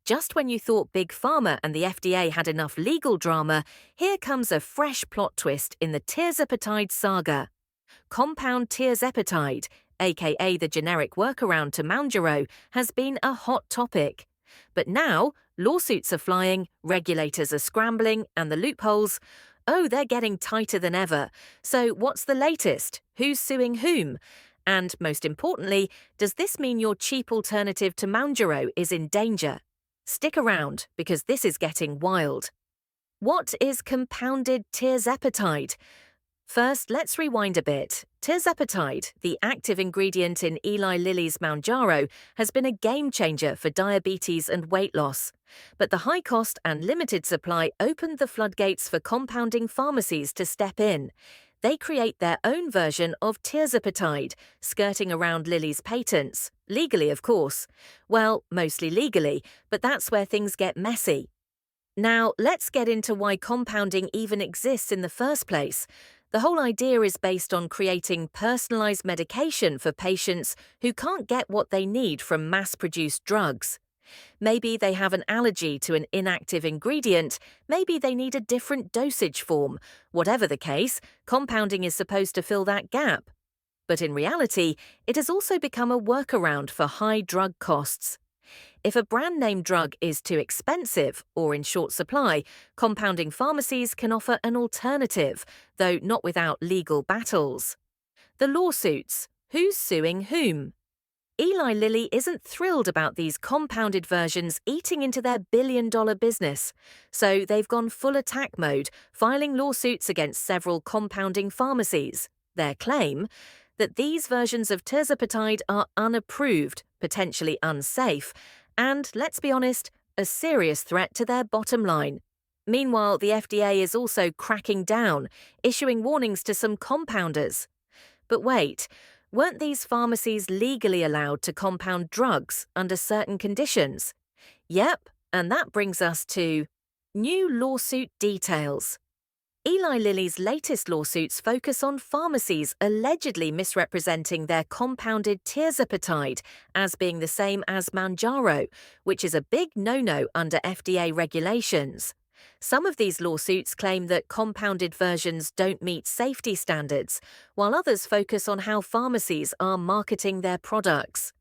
Just when you thought Big Pharma and the FDA had enough legal drama, here comes a fresh plot twist in the Tirzepatide saga. Compound Tirzepatide, aka the generic workaround to Mounjaro, has been a hot topic. But now, lawsuits are flying, regulators are scrambling, and the loopholes, oh, they're getting tighter than ever. So what's the latest? Who's suing whom? And most importantly, does this mean your cheap alternative to Mounjaro is in danger? Stick around, because this is getting wild. What is compounded Tirzepatide? First, let's rewind a bit. Tirzepatide, the active ingredient in Eli Lilly's Mounjaro, has been a game-changer for diabetes and weight loss. But the high cost and limited supply opened the floodgates for compounding pharmacies to step in. They create their own version of Tirzepatide, skirting around Lilly's patents. Legally, of course. Well, mostly legally, but that's where things get messy. Now, let's get into why compounding even exists in the first place. The whole idea is based on creating personalized medication for patients who can't get what they need from mass-produced drugs. Maybe they have an allergy to an inactive ingredient, maybe they need a different dosage form. Whatever the case, compounding is supposed to fill that gap. But in reality, it has also become a workaround for high drug costs. If a brand-name drug is too expensive or in short supply, compounding pharmacies can offer an alternative, though not without legal battles. The lawsuits. Who's suing whom? Eli Lilly isn't thrilled about these compounded versions eating into their billion-dollar business, so they've gone full attack mode, filing lawsuits against several compounding pharmacies. Their claim? That these versions of Tirzepatide are unapproved, potentially unsafe, and, let's be honest, a serious threat to their bottom line. Meanwhile, the FDA is also cracking down, issuing warnings to some compounders. But wait, weren't these pharmacies legally allowed to compound drugs under certain conditions? Yep, and that brings us to new lawsuit details. Eli Lilly's latest lawsuits focus on pharmacies allegedly misrepresenting their compounded Tirzepatide as being the same as Mounjaro, which is a big no-no under FDA regulations. Some of these lawsuits claim that compounded versions don't meet safety standards, while others focus on how pharmacies are marketing their products.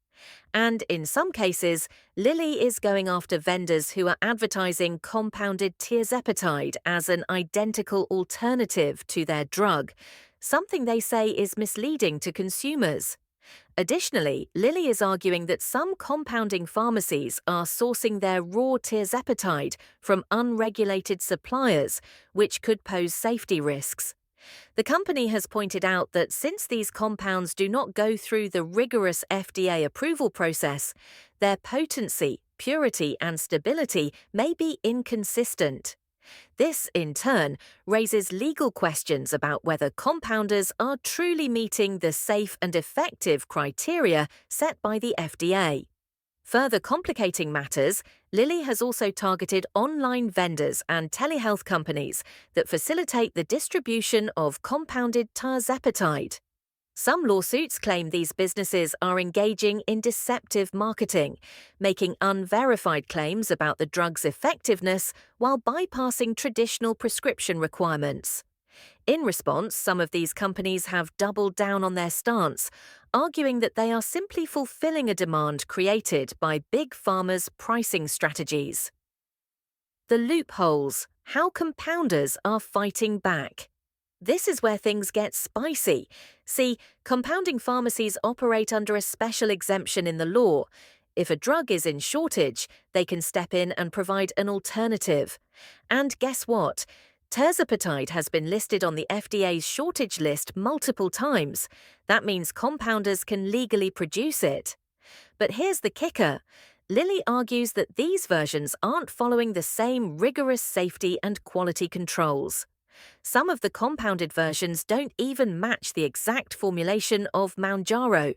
And in some cases, Lilly is going after vendors who are advertising compounded Tirzepatide as an identical alternative to their drug, something they say is misleading to consumers. Additionally, Lilly is arguing that some compounding pharmacies are sourcing their raw Tirzepatide from unregulated suppliers, which could pose safety risks. The company has pointed out that since these compounds do not go through the rigorous FDA approval process, their potency, purity, and stability may be inconsistent. This, in turn, raises legal questions about whether compounders are truly meeting the safe and effective criteria set by the FDA. Further complicating matters, Lilly has also targeted online vendors and telehealth companies that facilitate the distribution of compounded Tirzepatide. Some lawsuits claim these businesses are engaging in deceptive marketing, making unverified claims about the drug's effectiveness while bypassing traditional prescription requirements. In response, some of these companies have doubled down on their stance, arguing that they are simply fulfilling a demand created by Big Pharma's pricing strategies. The loopholes. How compounders are fighting back. This is where things get spicy. See, compounding pharmacies operate under a special exemption in the law. If a drug is in shortage, they can step in and provide an alternative. And guess what? Tirzepatide has been listed on the FDA's shortage list multiple times. That means compounders can legally produce it. But here's the kicker. Lilly argues that these versions aren't following the same rigorous safety and quality controls. Some of the compounded versions don't even match the exact formulation of Mounjaro.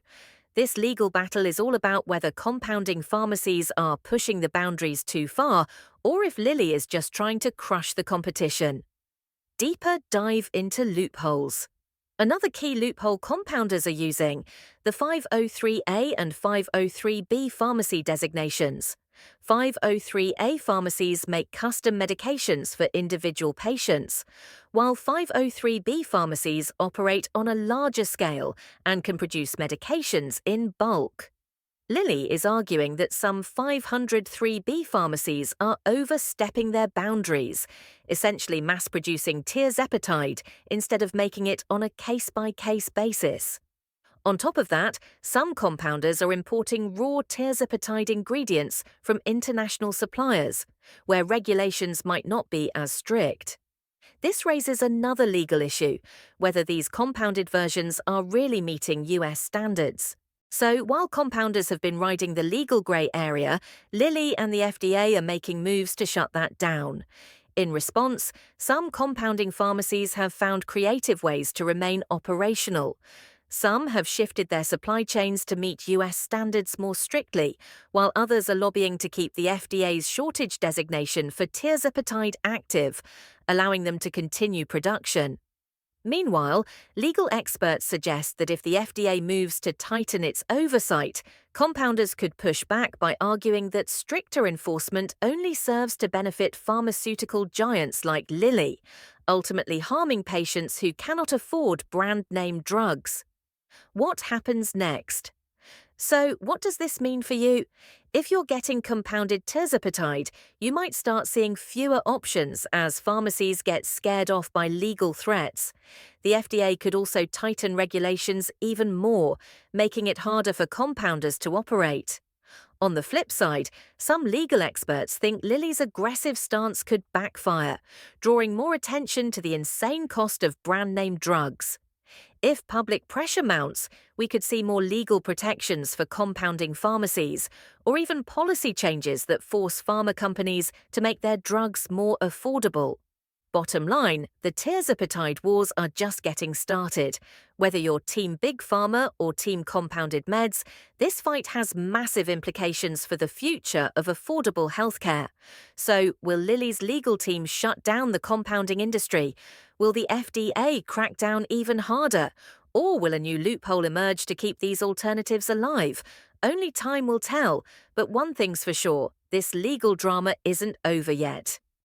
This legal battle is all about whether compounding pharmacies are pushing the boundaries too far or if Lilly is just trying to crush the competition. Deeper dive into loopholes. Another key loophole compounders are using, the 503A and 503B pharmacy designations. 503A pharmacies make custom medications for individual patients, while 503B pharmacies operate on a larger scale and can produce medications in bulk. Lilly is arguing that some 503B pharmacies are overstepping their boundaries, essentially mass-producing Tirzepatide instead of making it on a case-by-case basis. On top of that, some compounders are importing raw Tirzepatide ingredients from international suppliers, where regulations might not be as strict. This raises another legal issue, whether these compounded versions are really meeting US standards. So, while compounders have been riding the legal grey area, Lilly and the FDA are making moves to shut that down. In response, some compounding pharmacies have found creative ways to remain operational. Some have shifted their supply chains to meet US standards more strictly, while others are lobbying to keep the FDA's shortage designation for Tirzepatide active, allowing them to continue production. Meanwhile, legal experts suggest that if the FDA moves to tighten its oversight, compounders could push back by arguing that stricter enforcement only serves to benefit pharmaceutical giants like Lilly, ultimately harming patients who cannot afford brand-name drugs. What happens next? So, what does this mean for you? If you're getting compounded Tirzepatide, you might start seeing fewer options as pharmacies get scared off by legal threats. The FDA could also tighten regulations even more, making it harder for compounders to operate. On the flip side, some legal experts think Lilly's aggressive stance could backfire, drawing more attention to the insane cost of brand-name drugs. If public pressure mounts, we could see more legal protections for compounding pharmacies, or even policy changes that force pharma companies to make their drugs more affordable. Bottom line, the Tirzepatide wars are just getting started. Whether you're Team Big Pharma or Team Compounded Meds, this fight has massive implications for the future of affordable healthcare. So, will Lilly's legal team shut down the compounding industry? Will the FDA crack down even harder? Or will a new loophole emerge to keep these alternatives alive? Only time will tell, but one thing's for sure, this legal drama isn't over yet.